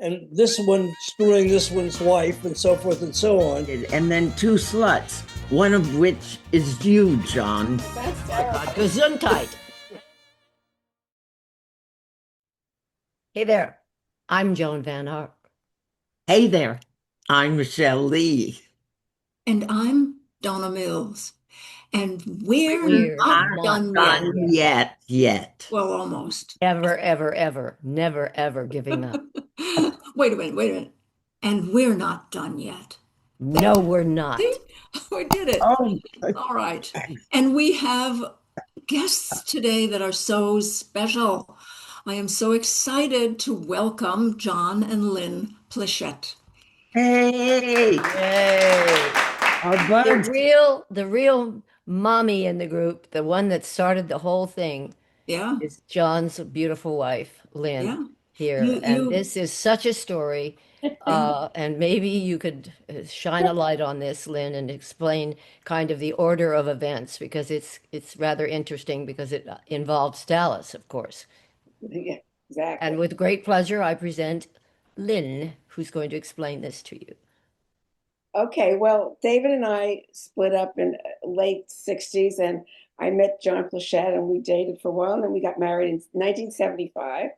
and this one screwing this one's wife, and so forth and so on. And then two sluts, one of which is you, John. That's terrible. Gesundheit. Hey there, I'm Joan Van Ark. Hey there, I'm Michelle Lee. And I'm Donna Mills. And we're Not not done done Yet. Well, almost. Ever, never, ever giving up. Wait a minute. And we're not done yet. No, we're not. See? We did it. Oh, All right. And we have guests today that are so special. I am so excited to welcome John and Lynn Pleshette. hey, Yay. our The real mommy in the group, the one that started the whole thing, Yeah. is John's beautiful wife, Lynn, Yeah. here. And this is such a story. And maybe you could shine a light on this, Lynn, and explain kind of the order of events, because it's rather interesting because it involves Dallas, of course. Yeah, exactly. And with great pleasure, I present Lynn, who's going to explain this to you. Okay, well, David and I split up in late 60s, and I met John Pleshette, and we dated for a while, and then we got married in 1975.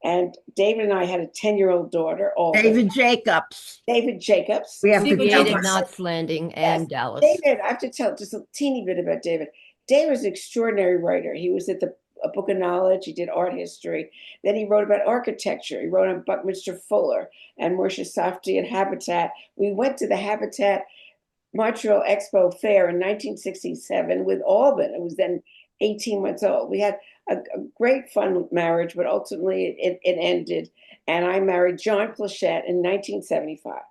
And David and I had a 10-year-old daughter, David Jacobs. David Jacobs. We have to David tell Created them. Knots Landing and Yes. Dallas. David, I have to tell just a teeny bit about David. David was an extraordinary writer. He was at a Book of Knowledge. He did art history. Then he wrote about architecture. He wrote on Buckminster Fuller and Moshe Safdie and Habitat. We went to the Habitat Montreal Expo Fair in 1967 with Alban. It was then 18 months old. We had a great fun marriage, but ultimately it ended. And I married John Pleshette in 1975.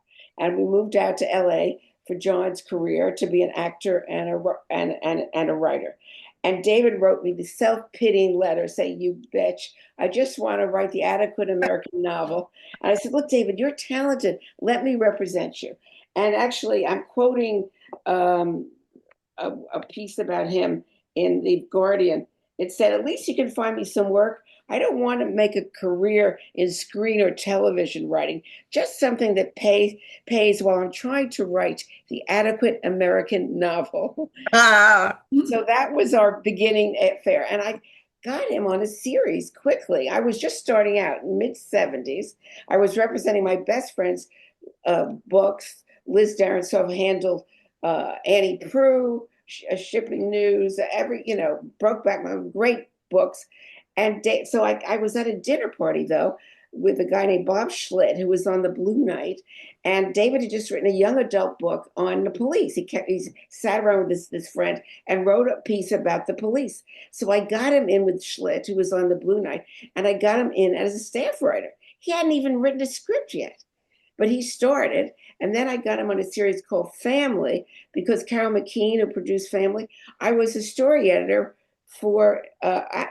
And we moved out to LA for John's career to be an actor and a writer. And David wrote me the self-pitying letter saying, "You bitch, I just want to write the adequate American novel." And I said, "Look, David, you're talented. Let me represent you." And actually, I'm quoting a piece about him in The Guardian. It said, "At least you can find me some work. I don't want to make a career in screen or television writing, just something that pays while I'm trying to write the adequate American novel." So that was our beginning affair. And I got him on a series quickly. I was just starting out in mid-70s. I was representing my best friend's books. Liz Darrensoff handled Annie Prue, Shipping News, Brokeback Mountain, great books. And so I was at a dinner party, though, with a guy named Bob Schlitt, who was on the Blue Knight. And David had just written a young adult book on the police. He sat around with this friend and wrote a piece about the police. So I got him in with Schlitt, who was on the Blue Knight, and I got him in as a staff writer. He hadn't even written a script yet, but he started. And then I got him on a series called Family, because Carol McKean, who produced Family, I was a story editor for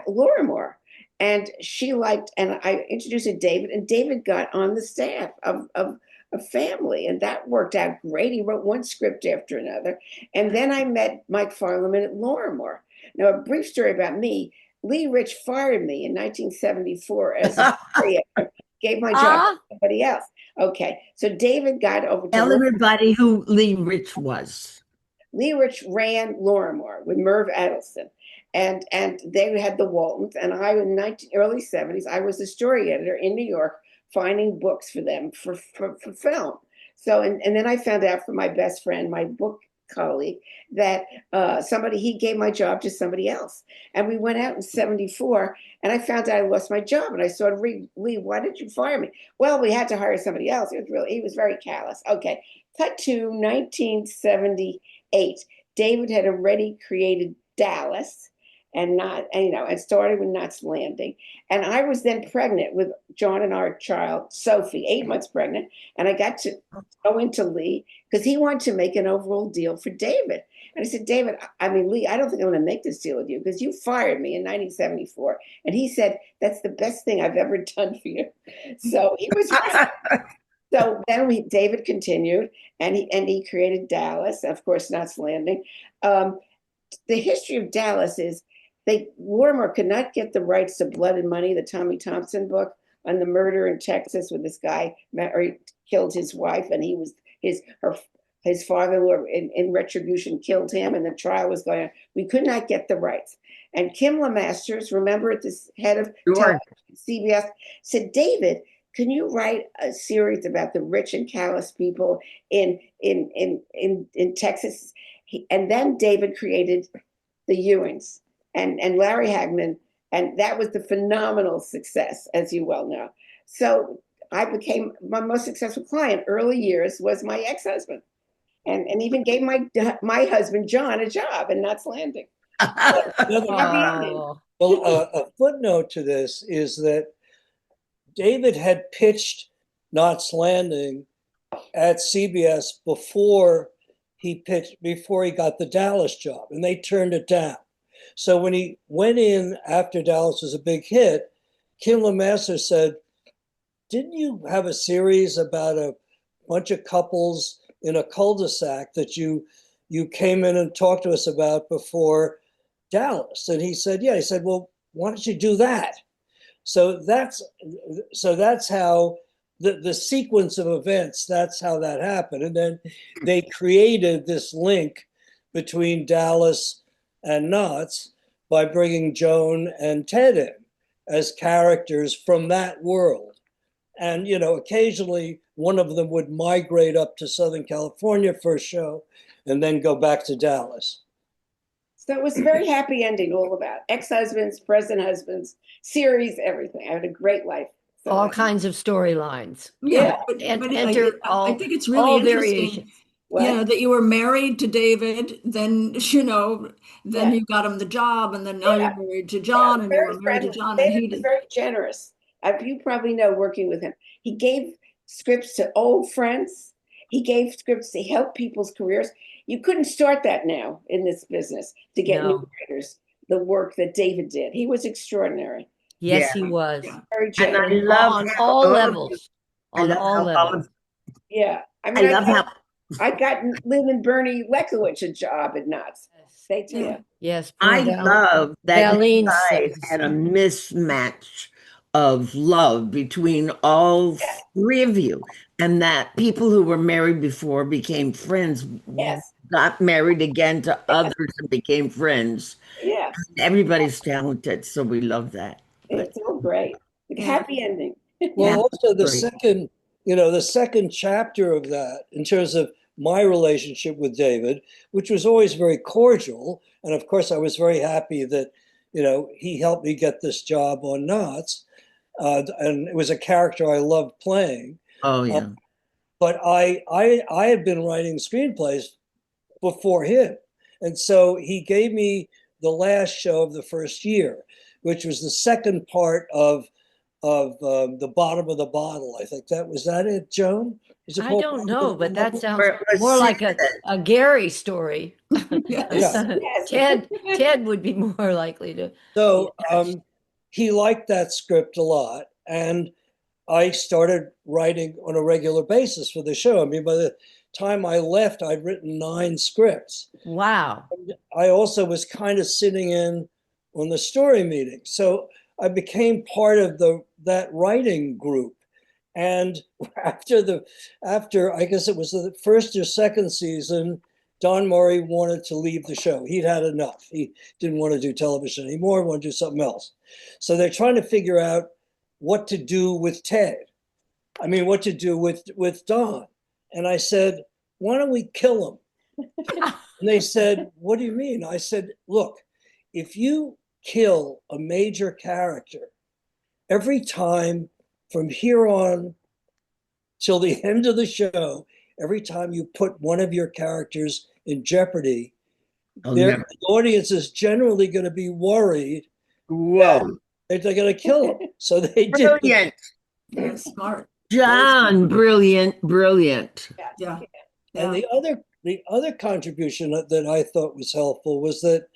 Laura Moore. And she liked, and I introduced David, and David got on the staff of Family, and that worked out great. He wrote one script after another. And then I met Mike Farleman at Laura Moore. Now, a brief story about me. Lee Rich fired me in 1974 as a story editor, gave my job to somebody else. Okay, so David got over to Tell everybody who Lee Rich was. Lee Rich ran Laura Moore with Merv Adelson. And they had the Waltons, and I in early 70s, I was the story editor in New York, finding books for them for film. So and then I found out from my best friend, my book colleague, that he gave my job to somebody else. And we went out in 74, and I found out I lost my job. And I said, "Lee, why did you fire me?" "Well, we had to hire somebody else." He was very callous. Okay, cut to 1978. David had already created Dallas, and started with Knots Landing. And I was then pregnant with John and our child, Sophie, 8 months pregnant. And I got to go into Lee because he wanted to make an overall deal for David. And I said, "David, Lee, I don't think I'm going to make this deal with you because you fired me in 1974. And he said, "That's the best thing I've ever done for you." So he was right. So then David continued, and he created Dallas, of course, Knots Landing. The history of Dallas is Warmer could not get the rights to Blood and Money, the Tommy Thompson book, on the murder in Texas when this guy killed his wife, and he was his father-in-law in retribution killed him, and the trial was going on. We could not get the rights. And Kim LeMasters, remember, this head of Sure. CBS, said, David, can you write a series about the rich and callous people in Texas? And then David created the Ewings and Larry Hagman, and that was the phenomenal success, as you well know. So I became my most successful client. Early years was my ex-husband, and even gave my husband John a job in Knots Landing. Oh, Well, a footnote to this is that David had pitched Knots Landing at CBS before he got the Dallas job, and they turned it down. So when he went in after Dallas was a big hit, Kim LeMasters said, didn't you have a series about a bunch of couples in a cul-de-sac that you came in and talked to us about before Dallas? And he said, yeah. He said, well, why don't you do that? So that's how the sequence of events, that's how that happened. And then they created this link between Dallas and Knots by bringing Joan and Ted in as characters from that world. And, occasionally one of them would migrate up to Southern California for a show and then go back to Dallas. So it was a very happy ending, all about ex-husbands, present husbands, series, everything. I had a great life. So all kinds of storylines. Yeah. But Enter I think it's really all interesting. variations. Yeah, that you were married to David, then Yeah. you got him the job, and then now Yeah. you're married to John, and you very were married to friendly. John, and David he was did. very generous. You probably know, working with him, he gave scripts to old friends. He gave scripts to help people's careers. You couldn't start that now in this business to get No. new writers. The work that David did, he was extraordinary. Yes, Yeah. he was. Yeah. Very And I generous. love On how all all of levels. you- On all levels. Yeah, I love how I got Lynn and Bernie Lekowicz a job at Knots. They too. Yeah. Yes, poor I love that you Darlene guys says. had a mismatch of love between all three of you, and that people who were married before became friends, Yes. got married again to others and became friends. Yeah. Everybody's talented, so we love that. But It's all great. The Yeah. happy ending. Well, Yeah, also the great. second chapter of that, in terms of my relationship with David, which was always very cordial, and of course I was very happy that he helped me get this job on Knots, and it was a character I loved playing. Oh yeah. But I had been writing screenplays before him, and so he gave me the last show of the first year, which was the second part of the bottom of the bottle. I think that was it, Joan? Is it I called don't Bottom know, of the but that Bottle? sounds Where it was more like said- a Gary story. Yes. Yes. Ted would be more likely to. So Yes. he liked that script a lot, and I started writing on a regular basis for the show. I mean, by the time I left, I'd written 9 scripts. Wow. I also was kind of sitting in on the story meeting, so I became part of that writing group. And after I guess it was the first or second season, Don Murray wanted to leave the show. He'd had enough. He didn't want to do television anymore. He wanted to do something else. So they're trying to figure out what to do with Ted. I mean, what to do with Don. And I said, why don't we kill him? And they said, what do you mean? I said, look, if you kill a major character, every time from here on till the end of the show, every time you put one of your characters in jeopardy, the audience is generally going to be worried Whoa. that they're going to kill him. So they did. Brilliant. Yeah, smart. John, brilliant. Yeah. And the other contribution that I thought was helpful was that,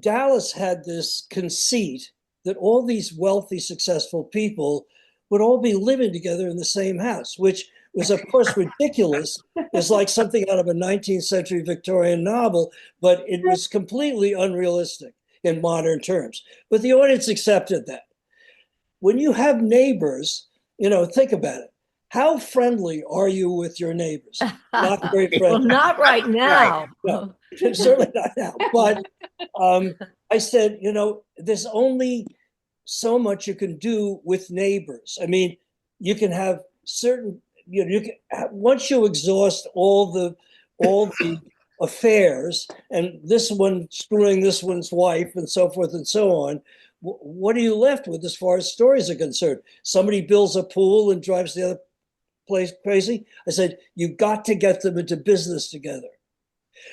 Dallas had this conceit that all these wealthy, successful people would all be living together in the same house, which was, of course, ridiculous. It's like something out of a 19th century Victorian novel, but it was completely unrealistic in modern terms. But the audience accepted that. when you have neighbors, think about it. How friendly are you with your neighbors? Not very Well, friendly. not right now. No, certainly not now. But I said, there's only so much you can do with neighbors. I mean, you can have certain, you can once you exhaust all the affairs, and this one screwing this one's wife and so forth and so on. What are you left with as far as stories are concerned? Somebody builds a pool and drives the other place crazy. I said, you got to get them into business together.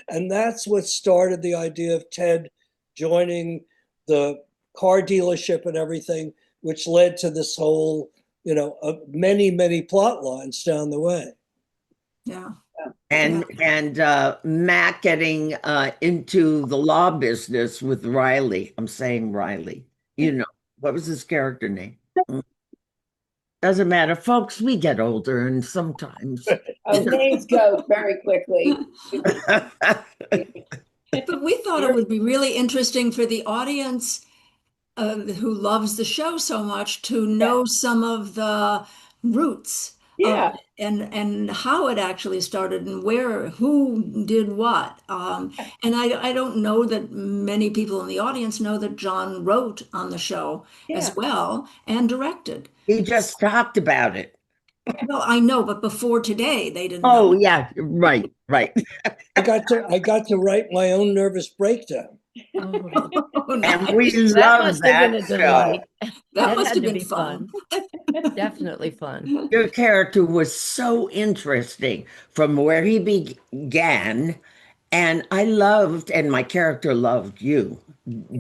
And that's what started the idea of Ted joining the car dealership and everything, which led to this whole, many, many plot lines down the way. Yeah. And Matt getting into the law business with Riley. I'm saying Riley. What was his character name? Doesn't matter, folks. We get older, and sometimes. Names go very quickly. But we thought it would be really interesting for the audience who loves the show so much to know some of the roots Yeah. and how it actually started and who did what. And I don't know that many people in the audience know that John wrote on the show as well and directed. He just talked about it. Well, I know, but before today, they didn't Oh, know. yeah, right. I got to write my own nervous breakdown. Oh, And nice. we That love must have been a that show. delight. That must had have to been be fun. Definitely fun. Your character was so interesting from where he began. And I loved, and my character loved you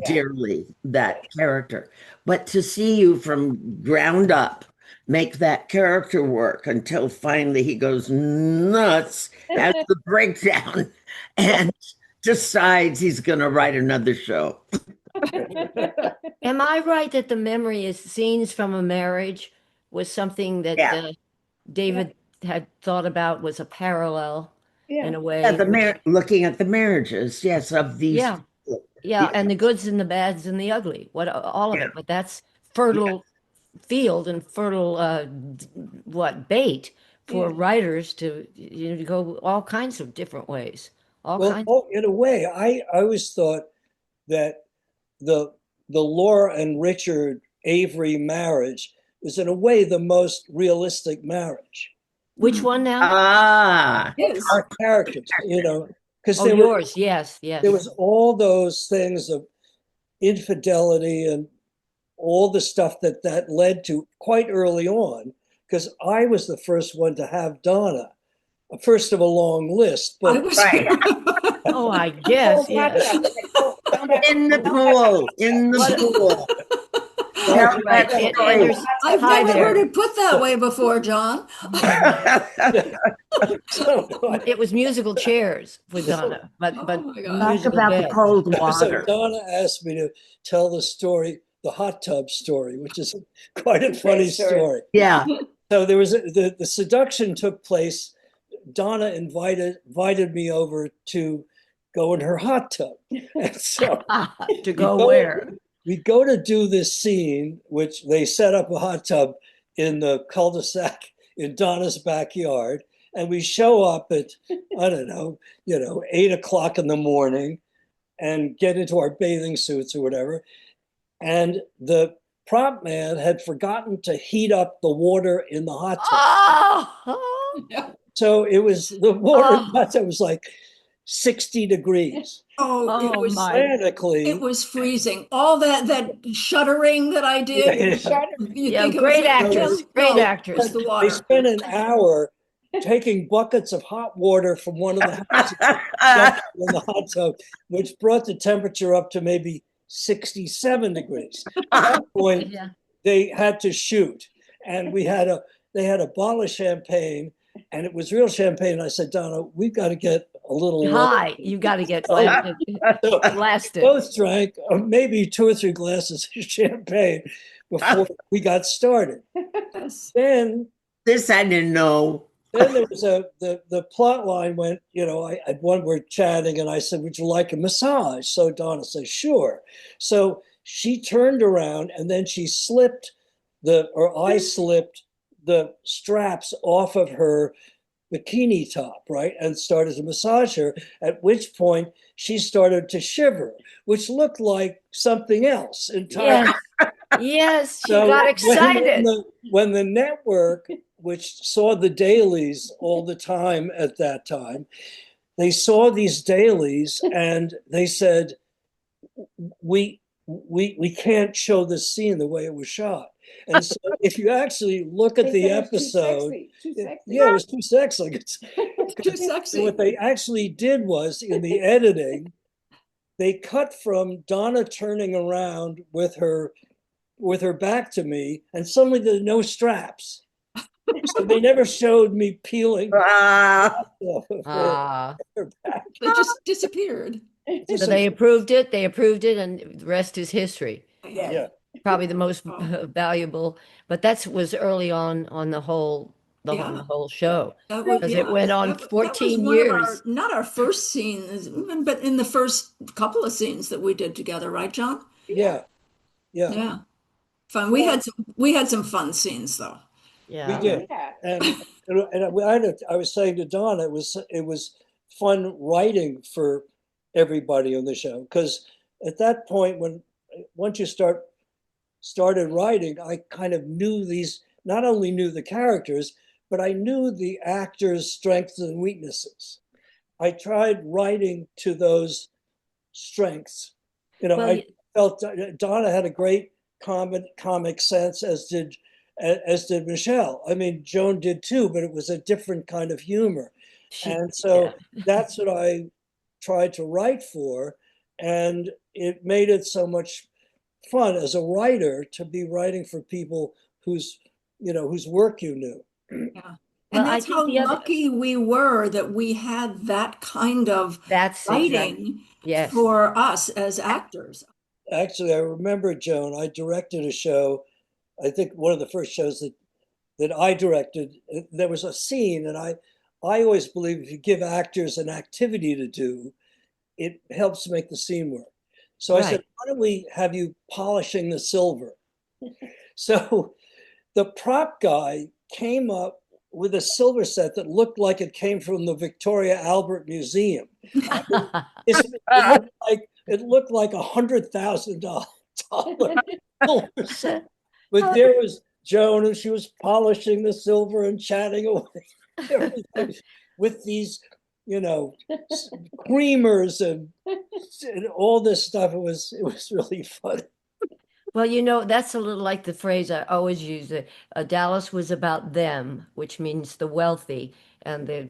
dearly, that character. But to see you from ground up make that character work until finally he goes nuts, has the breakdown, and decides he's going to write another show. Am I right that the memory is scenes from a marriage was something that Yeah. David had thought about was a parallel in a way? Yeah, looking at the marriages, yes, of these Yeah. people. Yeah, and the goods and the bads and the ugly, all of Yeah. it. But that's fertile field and fertile bait for writers to go all kinds of different ways. All kinds. In a way, I always thought that the Laura and Richard Avery marriage was in a way the most realistic marriage. Which one now? Ah, Our characters, because Oh, yours. Yes, yes. there was all those things of infidelity and all the stuff that led to quite early on, because I was the first one to have Donna, first of a long list. I But was Oh, I guess, yes. in the pool, Tell Right. that And story. there's I've hi never there. heard it put that way before, John. so, It was musical chairs with Donna, but Oh my God. Talk musical about the beds. cold so water. Donna asked me to tell the story, the hot tub story, which is quite a funny story. Yeah. So there was the seduction took place. Donna invited me over to go in her hot tub, and so To go where? we go to do this scene, which they set up a hot tub in the cul-de-sac in Donna's backyard, and we show up at I don't know, 8 o'clock in the morning, and get into our bathing suits or whatever, and the prop man had forgotten to heat up the water in the hot tub. Oh, So it was the water in the hot tub was like 60 degrees. It was my. Frantically, it was freezing. All that shuddering that I did. You Yeah, think it great was actress. Great no, actress. it was the they water. spent an hour taking buckets of hot water from one of the houses in the hot tub, which brought the temperature up to maybe 67 degrees. At that point, Yeah. they had to shoot, and they had a bottle of champagne, and it was real champagne. And I said, Donna, we've got to get a little Hi, you got to get So blasted. both drank maybe 2 or 3 glasses of champagne before we got started. Yes. Then This I didn't know. there was the plot line went, we're chatting, and I said, would you like a massage? So Donna said, sure. So she turned around, and then she slipped I slipped the straps off of her bikini top, right, and started to massage her, at which point she started to shiver, which looked like something else entirely. Yes. Yes, she So got excited. when the network, which saw the dailies all the time at that time, they saw these dailies and they said, we can't show this scene the way it was shot. And so if you actually look at the episode, Too sexy. yeah, it was too sexy. Too sexy. What they actually did was in the editing, they cut from Donna turning around with her back to me, and suddenly there's no straps. So they never showed me peeling Ah, off of Ah, her back. They just disappeared. so they approved it. They approved it, and the rest is history. Yeah, Probably the most Oh. valuable, but that was early on the whole on Yeah. the whole show That was, because yeah, it went on that was 14 one of our, years. not our first scenes, but in the first couple of scenes that we did together, right, John? yeah, yeah. Yeah. Fun. Well, We had some fun scenes though. We Yeah. did, yeah. I was saying to Don, it was fun writing for everybody on the show because at that point, once you started writing, I kind of knew these. Not only knew the characters, but I knew the actors' strengths and weaknesses. I tried writing to those strengths. Well, I felt Donna had a great comic sense, as did Michelle. I mean, Joan did too, but it was a different kind of humor. she, And yeah. so that's what I tried to write for. And it made it so much fun as a writer to be writing for people whose work you knew. Yeah. Well, And I that's think how the other lucky we were that we had that kind of that's exactly writing yes. for us as actors. Actually, I remember, Joan, I directed a show, I think one of the first shows that I directed. There was a scene, and I always believe if you give actors an activity to do, it helps make the scene work. So I said, Right. why don't we have you polishing the silver? So the prop guy came up with a silver set that looked like it came from the Victoria Albert Museum. It looked like $100,000 silver set. But there was Joan, and she was polishing the silver and chatting away everything with these, creamers and all this stuff. It was really fun. Well, that's a little like the phrase I always use. Dallas was about them, which means the wealthy and the,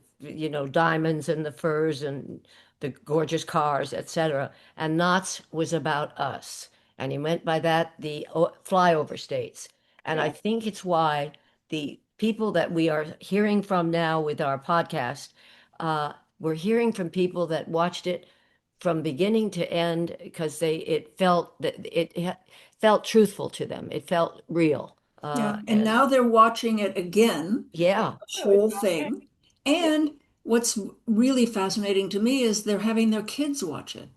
diamonds and the furs and the gorgeous cars, etc. And Knott's was about us. And he meant by that the flyover states. And I Yeah. think it's why the people that we are hearing from now with our podcast, we're hearing from people that watched it from beginning to end because it felt that it felt truthful to them. It felt real. Yeah. And And now they're watching it again, yeah, the whole thing. And what's really fascinating to me is they're having their kids watch it.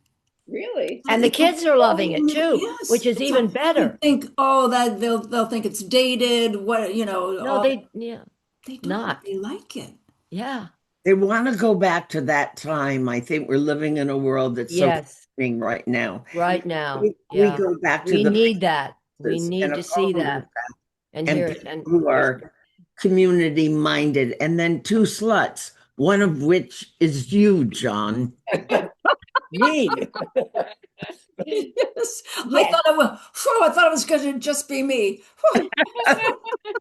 Really? and the It's a kids are loving it whole, too, yes, which is even you better. think, oh, that they'll think it's dated, No, yeah, they don't. not. They like it. Yeah, they want to go back to that time. I think we're living in a world that's so yes, interesting right now. right now. We Yeah, go back to we the need that. We places need and to see all of that and and hear it. people And who are community minded, and then two sluts, one of which is you, John. Me. Yes. Yes. I thought it was going to just be me.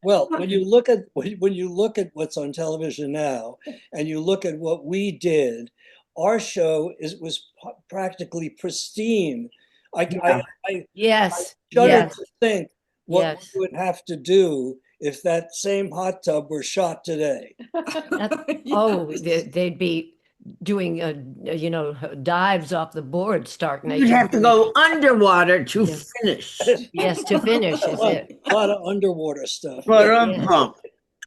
Well, when you look at what's on television now, and you look at what we did, our show was practically pristine. I, Yeah. I yes, shudder yes, to think what yes. we would have to do if that same hot tub were shot today. Oh, Yes. they'd be doing, dives off the board, stark You'd naked have to women. go underwater to Yeah. finish. Yes, to finish A is lot, it. lot of underwater stuff. But Yes,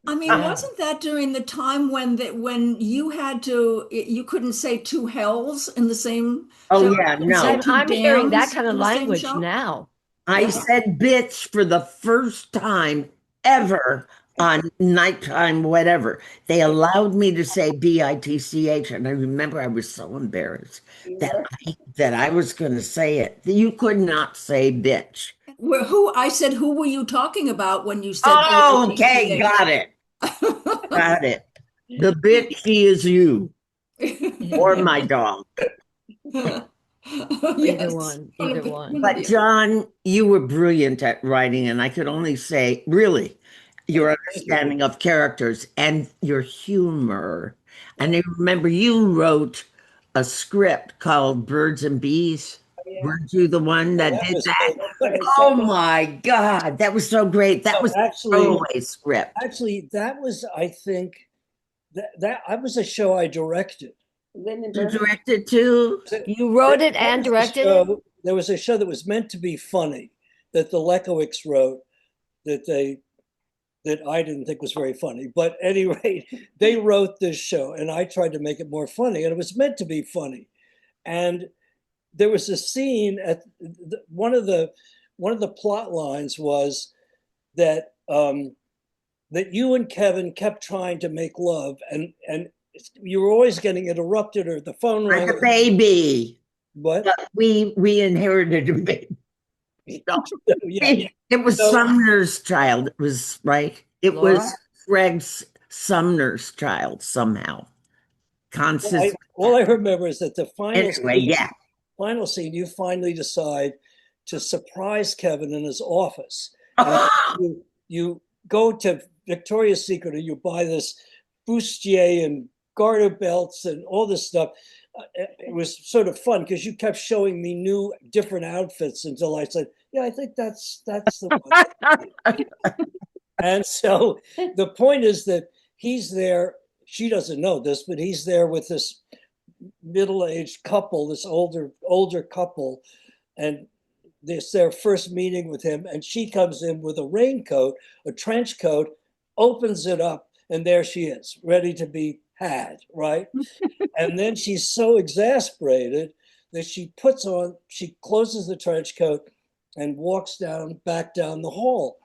I mean, yeah. wasn't that during the time when you had to, you couldn't say two hells in the same Oh show? yeah, You couldn't say no. two I'm hearing that dams kind of in the same language show? now. I said bitch for the first time ever on nighttime, whatever. They allowed me to say bitch, and I remember I was so embarrassed You that were. I was going to say it. You could not say bitch. Who I said, who were you talking about when you said Oh, okay, BITCH? got it, got it. The bitch she is you or my dog. Either Yes, one, one either of the, one. one of But the. John, you were brilliant at writing, and I could only say, really, Oh, your thank you. understanding of characters and your humor. And I remember you wrote a script called Birds and Bees. Yeah. Weren't you the one that That did was that? so That's what I funny. Oh said. my God, that was so great. That No, was a actually, throwaway script. actually, that was, I think, that I was a show I directed. You Lindenberg. directed too? You wrote it and Was a directed it? show. There was a show that was meant to be funny that the Lekowicz wrote that they that I didn't think was very funny. But at any rate, they wrote this show, and I tried to make it more funny, and it was meant to be funny. And there was a scene at one of the plot lines was that that you and Kevin kept trying to make love, and you were always getting interrupted, or the phone Like rang. a baby. What? But we inherited a baby. So, Yeah. it was So Sumner's child. It was right. It was Laura? Greg's Sumner's child somehow. Constance. all I remember is that the Anyway, yeah. final scene, you finally decide to surprise Kevin in his office, and you go to Victoria's Secret and you buy this bustier and garter belts and all this stuff. It was sort of fun because you kept showing me new, different outfits until I said, "Yeah, I think that's the one." And so the point is that he's there. She doesn't know this, but he's there with this middle-aged couple, this older couple, and this their first meeting with him. And she comes in with a raincoat, a trench coat, opens it up, and there she is, ready to be had, right? And then she's so exasperated that she closes the trench coat and walks back down the hall.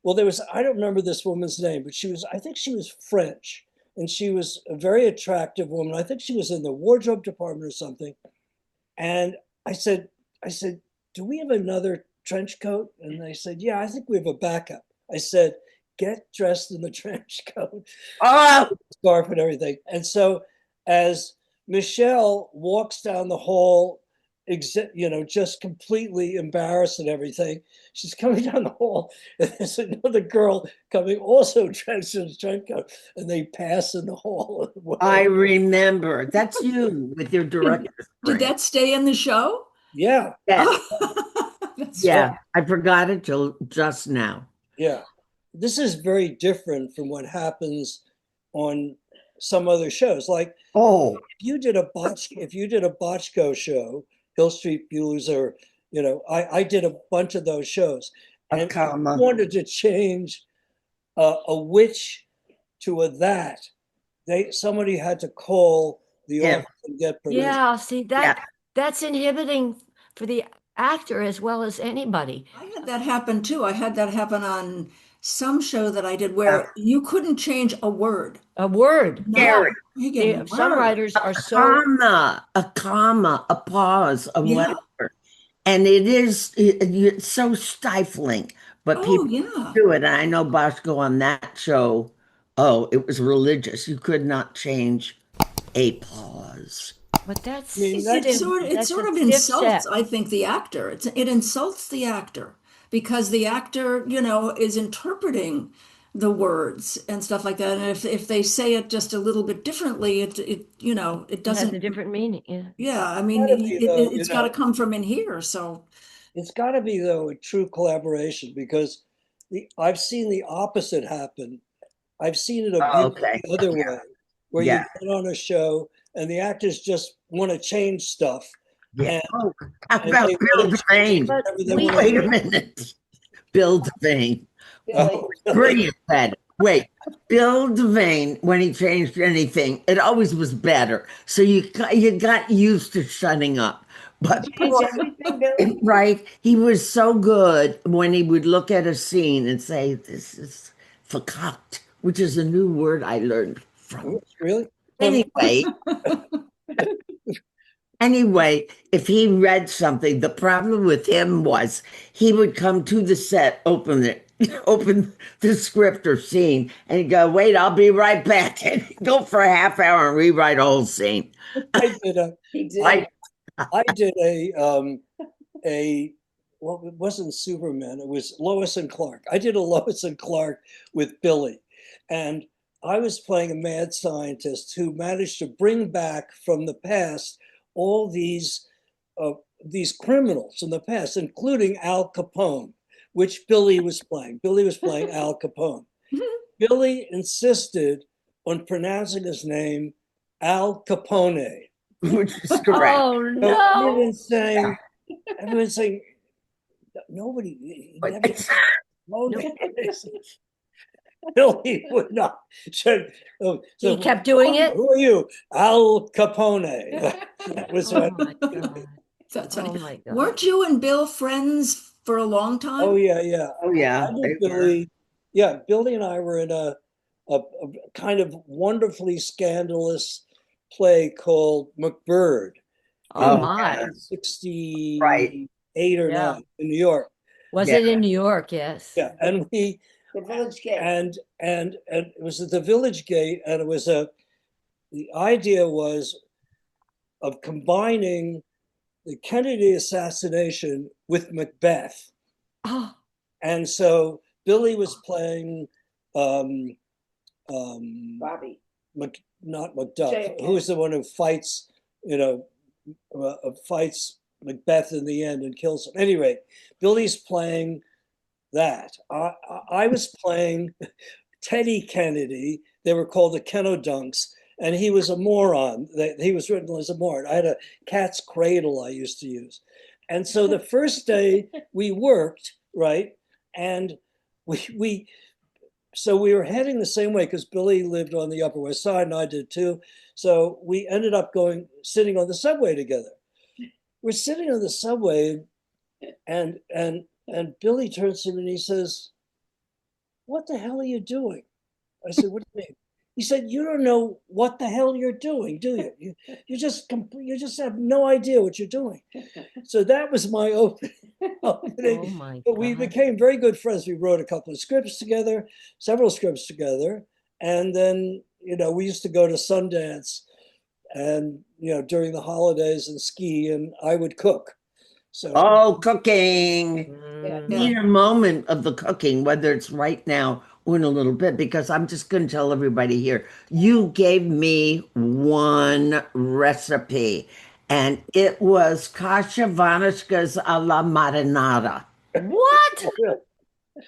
Well, I don't remember this woman's name, but I think she was French, and she was a very attractive woman. I think she was in the wardrobe department or something. And I said, do we have another trench coat? And they said, yeah, I think we have a backup. I said, get dressed in the trench coat, Oh, scarf and everything. And so as Michelle walks down the hall, just completely embarrassed and everything. She's coming down the hall, and there's another girl coming, also dressed in a trench coat, and they pass in the hall. I remember. That's you with your Did, director's did credit. that stay in the show? Yeah, Yeah, That's yeah. I forgot it till just now. yeah. This is very different from what happens on some other shows. Like Oh, if you did a Botchko show, Hill Street Blues, or I did a bunch of those shows, a and if you comma. wanted to change a which to a that, somebody had to call the Yeah, office and get permission. Yeah, see yeah. that's inhibiting for the actor as well as anybody. I had that happen too. I had that happen on some show that I did Yeah. where you couldn't change a word. A word. Not Yeah. Gary, a friggin' Some word. writers are so a comma, a pause, a Yeah. whatever. And it's so stifling, but Oh, people yeah. do it. And I know Bosco on that show, oh, it was religious. You could not change a pause. but I mean, It that's sort a of stiff insults, set. I think, the actor. It insults the actor because the actor, is interpreting the words and stuff like that. And if they say it just a little bit differently, it It has doesn't. a different meaning. Yeah. Yeah, I mean, gotta be though, it's got to come from in here. So, it's got to be though a true collaboration because I've seen the opposite happen. I've seen it Oh, abused okay. the other way, where you Yeah. get on a show and the actors just want to change stuff, Yeah. and Oh, how and about they Bill want to change Devane? But whatever they we want Wait to a minute. Bill Devane. Billy. Oh, really? Brilliant, Ed. Wait, Bill Devane, when he changed anything, it always was better. So you got used to shutting up. But Change everything, Billy. right, he was so good when he would look at a scene and say, "This is verkackt," which is a new word I learned from. Really? Anyway, anyway, if he read something, the problem with him was he would come to the set, open it, open the script or scene, and he'd go, "Wait, I'll be right back," and he'd go for a half hour and rewrite a whole scene. I did a He did. I did a well, it wasn't Superman, it was Lois and Clark. I did a Lois and Clark with Billy, and I was playing a mad scientist who managed to bring back from the past all these criminals in the past, including Al Capone, which Billy was playing. Billy was playing Al Capone. Billy insisted on pronouncing his name Al Capone. Which is correct. Oh So no. everyone's saying, nobody, he But never, no, Billy would not. He kept doing it? Who are you? Al Capone. That was Oh what, my God. That's Oh funny. my God. Weren't you and Bill friends for a long time? oh yeah, yeah. oh yeah, I they knew were. Billy, yeah, Billy and I were in a kind of wonderfully scandalous play called McBird Oh in Oh, my. right. 68 or Yeah. 9 in New York. Was Yeah. it in New York? Yes. Yeah, and we The Village Gate. and it was at the Village Gate, and it was the idea was of combining the Kennedy assassination with Macbeth, Oh, and so Billy was playing um, Bobby. not Macduff, JFK. who's the one who fights, you know, fights Macbeth in the end and kills him. Anyway, Billy's playing that. I was playing Teddy Kennedy. They were called the Kenodunks, and he was a moron. He was written as a moron. I had a cat's cradle I used to use. And so the first day we worked, right? And we so we were heading the same way because Billy lived on the Upper West Side and I did too. So we ended up sitting on the subway together. We're sitting on the subway, and Billy turns to me and he says, "What the hell are you doing?" I said, "What do you mean?" He said, "You don't know what the hell you're doing, do you? You just have no idea what you're doing." So that was my opening. oh my But we God. became very good friends. We wrote a couple of scripts together, several scripts together, and then we used to go to Sundance, and during the holidays and ski, and I would cook. So Oh, cooking. Mm. Need a moment of the cooking, whether it's right now or in a little bit, because I'm just going to tell everybody here. You gave me one recipe, and it was kasha vanishkas a la marinara. What?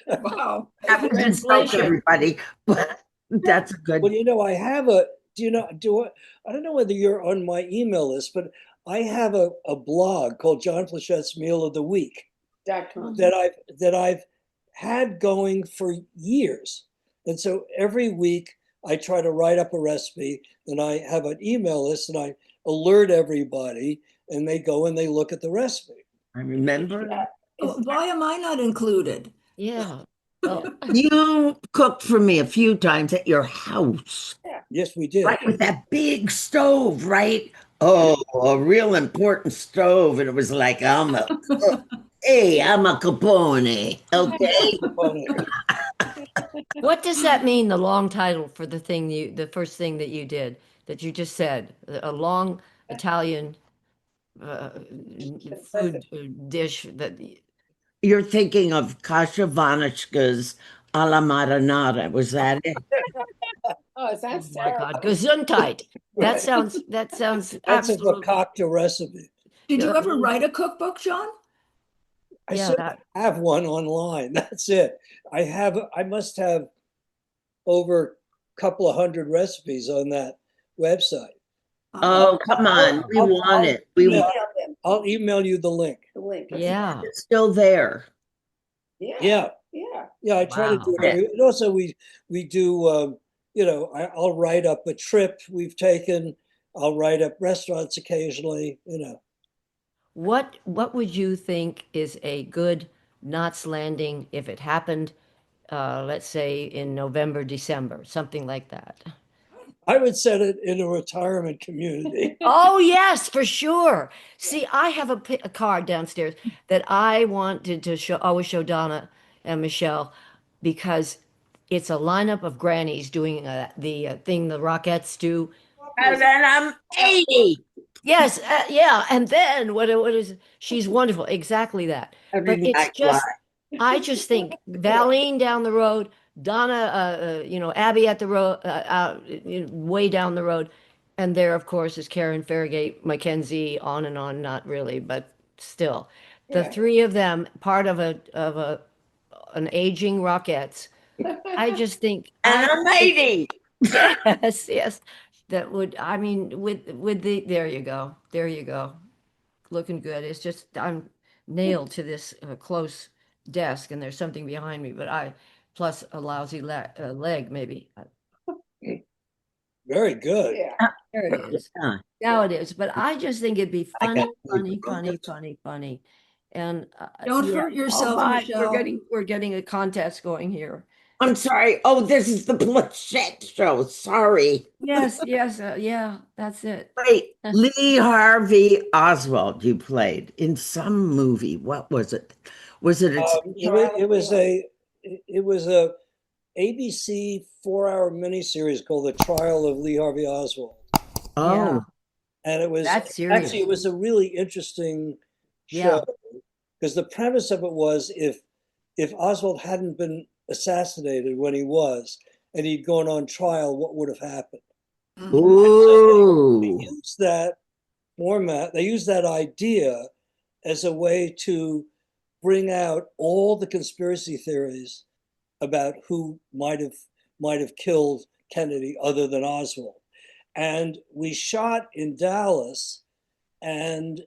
Wow. That was in joke, Translation. everybody, but that's a good. well, I have a. I don't know whether you're on my email list, but I have a blog called John Plechette's Meal of the Week .com. that I've had going for years. And so every week I try to write up a recipe, and I have an email list, and I alert everybody, and they go and they look at the recipe. I remember Why am I not included? Yeah. Oh, you cooked for me a few times at your house. Yes, we did. Right, with that big stove, right? Oh, a real important stove. And it was like, hey, I'm a Capone. Okay. what does that mean, the long title for the first thing that you did, that you just said, a long Italian food dish that, You're thinking of Kasha Vanishka's alla marinara. Was that it? Oh, it oh sounds my God, terrible. Gesundheit. That sounds That's a absolutely, Vakakta recipe. Did you yeah, ever write a cookbook, John? I yeah, certainly have one online. That's it. I must have over a couple of hundred recipes on that website. Oh, come on. We want it. We email, want them I'll email you the link. the link. yeah. it. It's still there. Yeah. Yeah, Yeah. yeah. I try to do Wow. it. And also, we do. I'll write up a trip we've taken. I'll write up restaurants occasionally. what would you think is a good Knots Landing if it happened, let's say in November, December, something like that? I would set it in a retirement community. Oh, yes, for sure. See, I have a card downstairs that I wanted to show, always show Donna and Michelle because it's a lineup of grannies doing the thing the Rockettes do. And then I'm 80. Yes, yeah. And then what is, she's wonderful. Exactly that. But Every it's night cry. just, I just think Valine down the road, Donna, Abby at the road, way down the road. And there, of course, is Karen Fairgate, Mackenzie, on and on, not really, but still. The Yeah. three of them, part of an aging Rockettes. I just think, And I'm 80. yes, yes. That would, I mean, with the, there you go. There you go. Looking good. It's just I'm nailed to this close desk, and there's something behind me, but I plus a lousy leg maybe. Very good. Yeah. There it is. Yeah, Now it is. But I just think it'd be I got funny. And Don't yeah. hurt Oh yourself, my, Michelle. we're getting a contest going here. I'm sorry. Oh, this is the Pleshette show. Sorry. Yes, yes, yeah, that's it. Wait, Lee Harvey Oswald, you played in some movie. What was it? Was it a It was a ABC 4-hour miniseries called The Trial of Lee Harvey Oswald, Yeah, Oh, and it was that's serious. actually it was a really interesting Yeah. show because the premise of it was if Oswald hadn't been assassinated when he was and he'd gone on trial, what would have happened? Mhm. They ooh. used that format, they used that idea as a way to bring out all the conspiracy theories about who might have killed Kennedy other than Oswald. And we shot in Dallas, and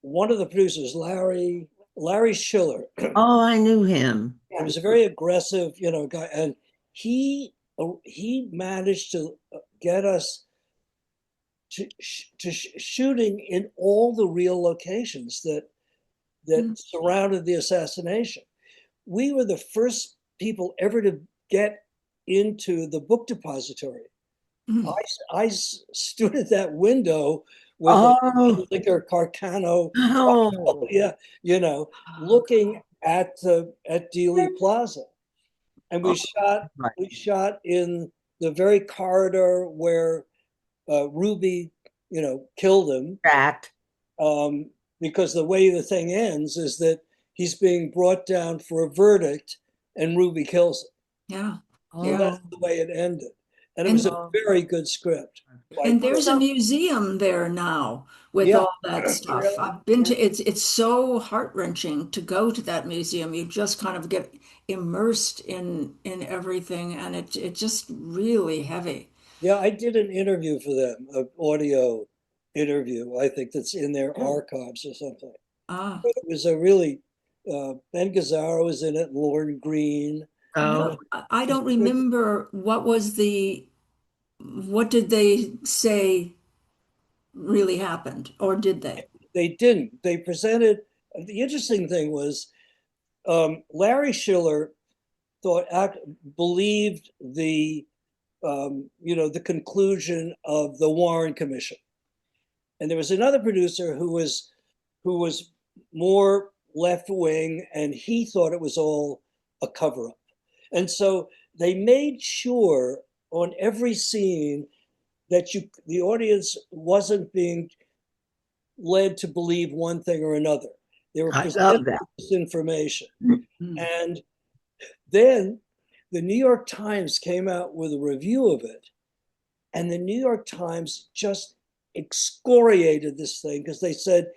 one of the producers, Larry Schiller, Oh, I knew him. he was a very aggressive, guy, and he managed to get us to shooting in all the real locations that surrounded the assassination. We were the first people ever to get into the book depository. Mhm. I stood at that window with Oh, a liquor Carcano, oh. yeah, looking at Dealey Plaza, and Oh, my we shot in the very corridor where Ruby, killed him, cat. um, because the way the thing ends is that he's being brought down for a verdict, and Ruby kills him. Yeah. So Yeah. that's the way it ended, and it was And a very good script. and there's a museum there now with Yeah, all that stuff. Really? I've been to it's so heart-wrenching to go to that museum. You just kind of get immersed in everything, and it's just really heavy. yeah. I did an interview for them, an audio interview. I think that's in their archives or something. Ah, But it was a really Ben Gazzara was in it, Lauren Green. Oh, I don't remember what did they say really happened, or did they? They didn't. They presented. The interesting thing was Larry Schiller believed the conclusion of the Warren Commission, and there was another producer who was more left wing, and he thought it was all a cover up, and so they made sure on every scene that the audience wasn't being led to believe one thing or another. They were I presented love that. with this information. Mm. And then the New York Times came out with a review of it. And the New York Times just excoriated this thing because they said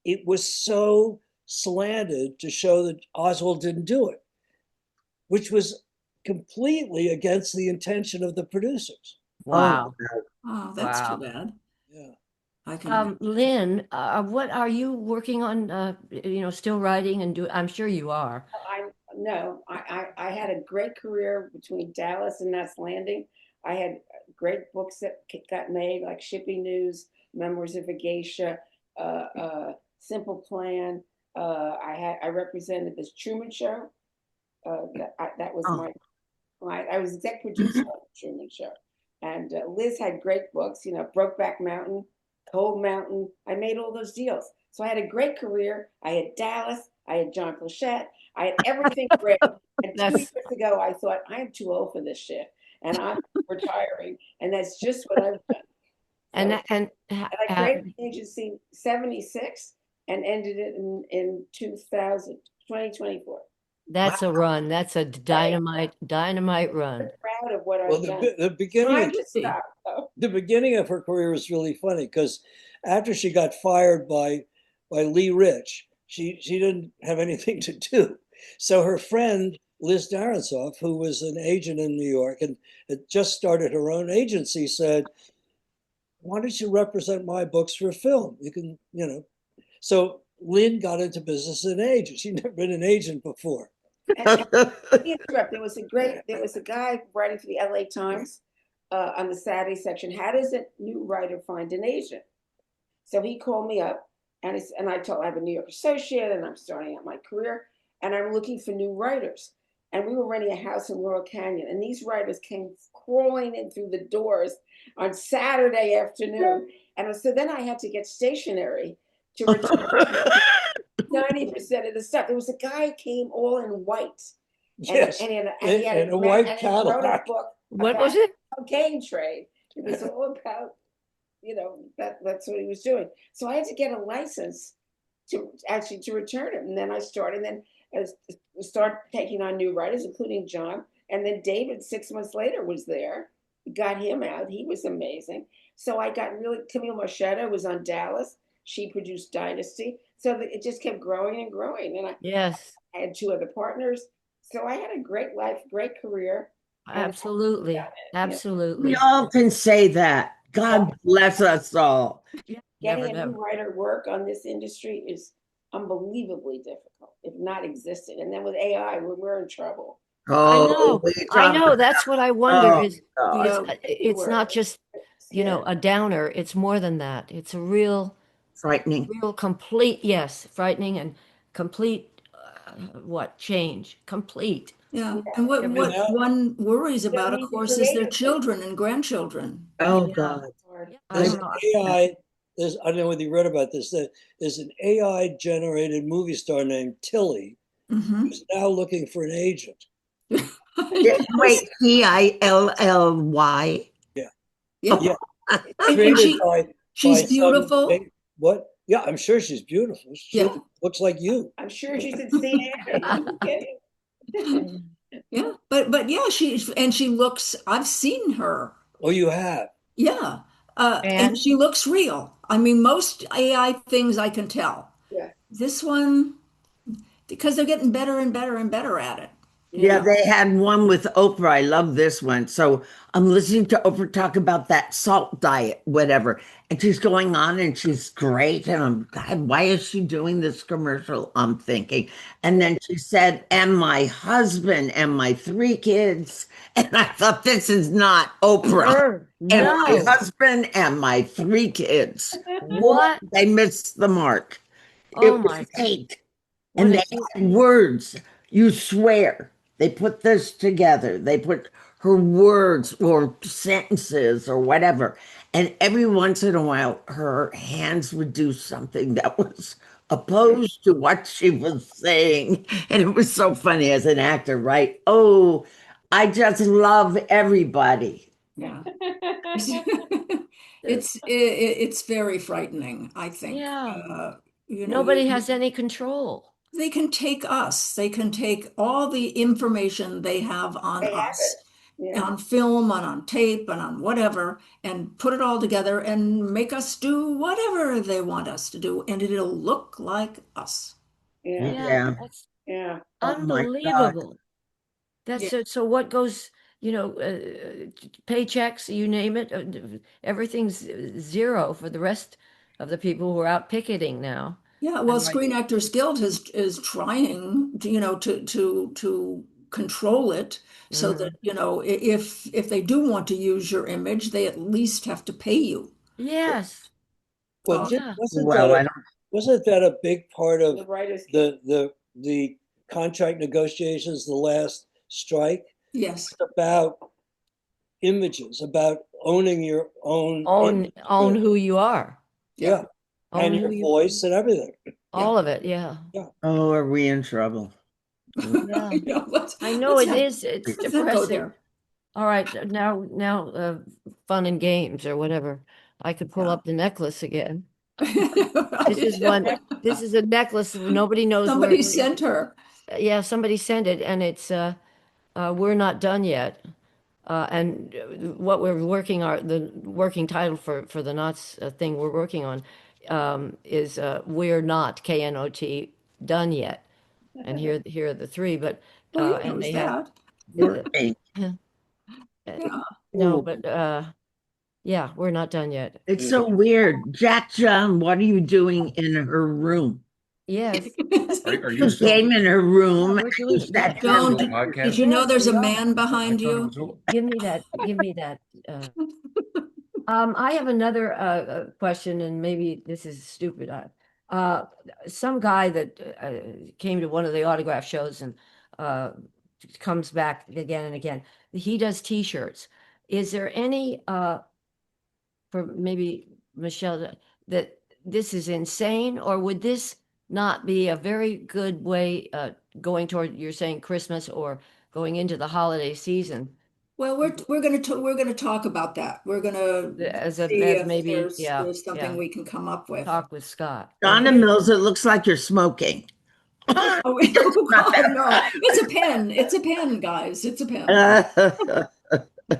it was so slanted to show that Oswald didn't do it, which was completely against the intention of the producers. Oh, Wow. Oh, that's too Wow. bad. Yeah. I can imagine. Lynn, what are you working on? Still writing and do? I'm sure you are. I had a great career between Dallas and Knots Landing. I had great books that got made, like Shipping News, Memoirs of a Geisha, Simple Plan. I represented this Truman Show. That was Oh, I was exec producer of the Truman Show, and Liz had great books. Brokeback Mountain, Cold Mountain. I made all those deals, so I had a great career. I had Dallas. I had John Pleshette. I had everything great. And 2 years That's ago, I thought I'm too old for this shit, and I'm retiring. And that's just what I've done. So, and I created the agency '76 and ended it in 2000, 2024. wow. that's a run. That's a Right? dynamite I'm run. proud of what Well, I've done. the beginning Time to stop, though. the beginning of her career was really funny because after she got fired by Lee Rich, she didn't have anything to do. So her friend Liz Daransoff, who was an agent in New York and had just started her own agency, said, "Why don't you represent my books for film? You can, you know." So Lynn got into business as an agent. She'd never been an agent before. And interrupt. There was a guy writing for the LA Times on the Saturday section. How does a new writer find an agent? So he called me up, and I told I have a New York associate, and I'm starting out my career, and I'm looking for new writers. And we were renting a house in Laurel Canyon, and these writers came crawling in through the doors on Saturday afternoon. And so then I had to get stationery to return 90% of the stuff. There was a guy who came all in white, Yes, and he had and a white and he wrote a Cadillac. book What about was it? cocaine trade. It was all about that's what he was doing. So I had to get a license to return it, and then I started. And then I started taking on new writers, including John, and then David 6 months later was there. Got him out. He was amazing. So I got really Camille Marchetta was on Dallas. She produced Dynasty. So it just kept growing and growing. And Yes, I had two other partners. So I had a great life, great career, and absolutely. you know, We Absolutely. all can say that. God bless us all. Yeah. getting Never, a new never. writer work on this industry is unbelievably difficult, if not existent. And then with AI, we're in trouble. I Oh, know. we I talk. know. That's what I wonder Oh is God, it's We're not just, scared. a downer. It's more than that. It's a frightening. real complete, yes, frightening and complete, what, change, complete. Yeah. Yeah. And what And what now, one worries You don't about, of need the course, is their creative thinking. children and grandchildren. Oh Yeah. God. Hard. Yeah, I there's don't an know. AI. I don't know whether you read about this. There's an AI generated movie star named Tilly Hmm. who's now looking for an agent. Yeah, Yes. wait, Tilly. Yeah, Yeah. Oh, yeah. And Created by she's some beautiful. what? Yeah, I'm sure she's beautiful. She Yeah. looks like you. I'm sure she's in St. Andrews. Are you kidding? Yeah. But yeah, she looks, I've seen her. Oh, you have. Yeah. And And she looks real. I mean, most AI things I can tell. Yeah. This one, because they're getting better and better and better at it, you yeah, know? they had one with Oprah. I love this one. So I'm listening to Oprah talk about that salt diet, whatever. And she's going on and she's great. And I'm, God, why is she doing this commercial? I'm thinking. And then she said, and my husband and my three kids. And I thought, this is not Oprah. her, And my no. husband and my three kids. Boy, What? they missed the mark. Oh It was my, fake. what And they is it? had words. You swear. They put this together. They put her words or sentences or whatever. And every once in a while, her hands would do something that was opposed to what she was saying. And it was so funny as an actor, right? Oh, I just love everybody. Yeah. It's very frightening, I think. Yeah. You know, Nobody has any control. they can take us. They can take all the information they have on They have it. us, Yeah. on film and on tape and on whatever, and put it all together and make us do whatever they want us to do, and it'll look like us. Yeah. Yeah, Yeah. that's Yeah. Oh my God. unbelievable. Yeah. That's it. So what goes, paychecks, you name it, everything's zero for the rest of the people who are out picketing now. Yeah, well, And like, Screen Actors Guild is trying to, to control it so that, mhm. if they do want to use your image, they at least have to pay you. Yes, But Yeah. Well, I don't. wasn't that a big part The of writers. the contract negotiations, the last strike? Yes. It's about images, about owning your own Own image. who you are. Yeah. Own And who your you voice and everything. all of it, yeah. Yeah. Oh, are we in trouble? Yeah. I know let's it not- is. It's let's not go depressing. there. All right, now, fun and games or whatever. I could pull Yeah. up the necklace again. I This did is too. one. This is a necklace. Nobody knows where. Somebody sent her. Yeah, somebody sent it, and it's we're not done yet. And what we're working are the working title for the knots thing we're working on is we're not KNOT done yet. And here are the three, but Well, he and knows they have that. Working. Yeah. no, Ooh, but yeah, we're not done yet. it's so weird. Jack John, what are you doing in her room? Yes, Are you You still came in her room we're and doing you it. sat Yeah. Joan, down. did you podcast? know there's a We are. man behind I thought it you? was over. Give me that. Give me that. Uh, I have another question, and maybe this is stupid. Uh, some guy that came to one of the autograph shows and uh, comes back again and again. He does T-shirts. Is there any for maybe Michelle that this is insane, or would this not be a very good way going toward you're saying Christmas or going into the holiday season? Well, we're gonna talk about that. We're gonna see As if maybe there's something yeah we can come up with. talk with Scott. Go Donna ahead. Mills, it looks like you're smoking. Oh, oh God, no! It's a pen. It's a pen, guys. It's a pen.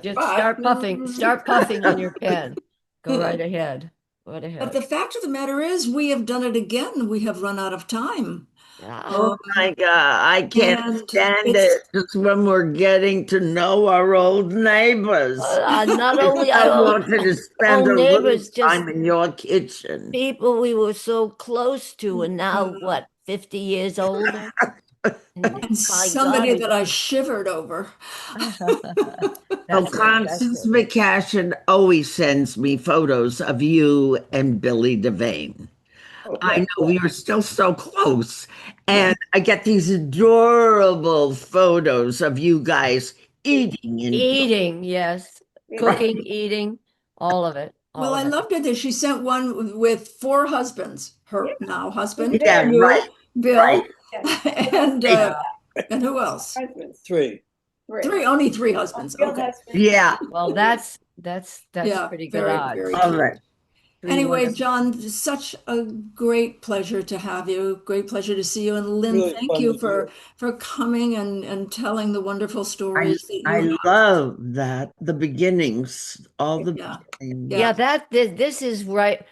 Just But start puffing on your pen. Go right ahead. Go right but ahead. the fact of the matter is, we have done it again. We have run out of time. Oh Ah, my God, I can't And stand it's it. Just when we're getting to know our old neighbors. not only I our wanted to spend own a little neighbors, just time in your kitchen. people we were so close to, and now uh, what, 50 years older? And and my God, somebody that I shivered over. So that's good. That's Constance good. McCashin always sends me photos of you and Billy Devane. I know we are still so close. Yeah. And I get these adorable photos of you guys eating and Eating, yes. Cooking, eating, all of it. Well, All I of it. loved it that she sent one with four husbands. Her now husband, yeah, you, right, right. Bill, and right. uh, and who else? Husbands. Three. Only three husbands. Real Okay. husbands. Yeah, Well, that's Yeah, pretty good very, odds. very all cute. right. Three Anyway, wonderful. John, such a great pleasure to have you. Great pleasure to see you. And Lynn, Really thank fun you to do. for coming and telling the wonderful I stories that you I have. love that the beginnings, all the Yeah. beginnings. Yeah. Yeah, this is right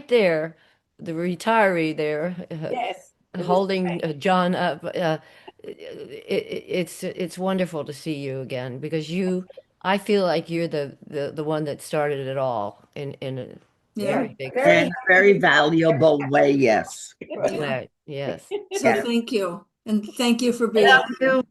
there, the retiree there, Yes. It was holding John up. It's wonderful to see you again because I feel like you're the one that started it all in a Yeah. very big very In fashion. a very valuable way, yes. right. Yeah. Right, yes. So Yes. thank you. And thank you for I being love here. you.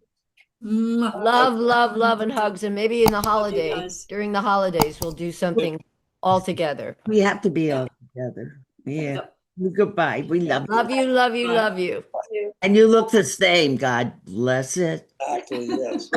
Mwah. Love, love, love, and hugs, and maybe in the Love you holiday, guys. during the holidays, we'll do something all together. We have to be Yeah. all together. Yeah. Yep. Goodbye. We love you. Love you, love you, Bye. love you. And you look the same. God bless it. Exactly, yes.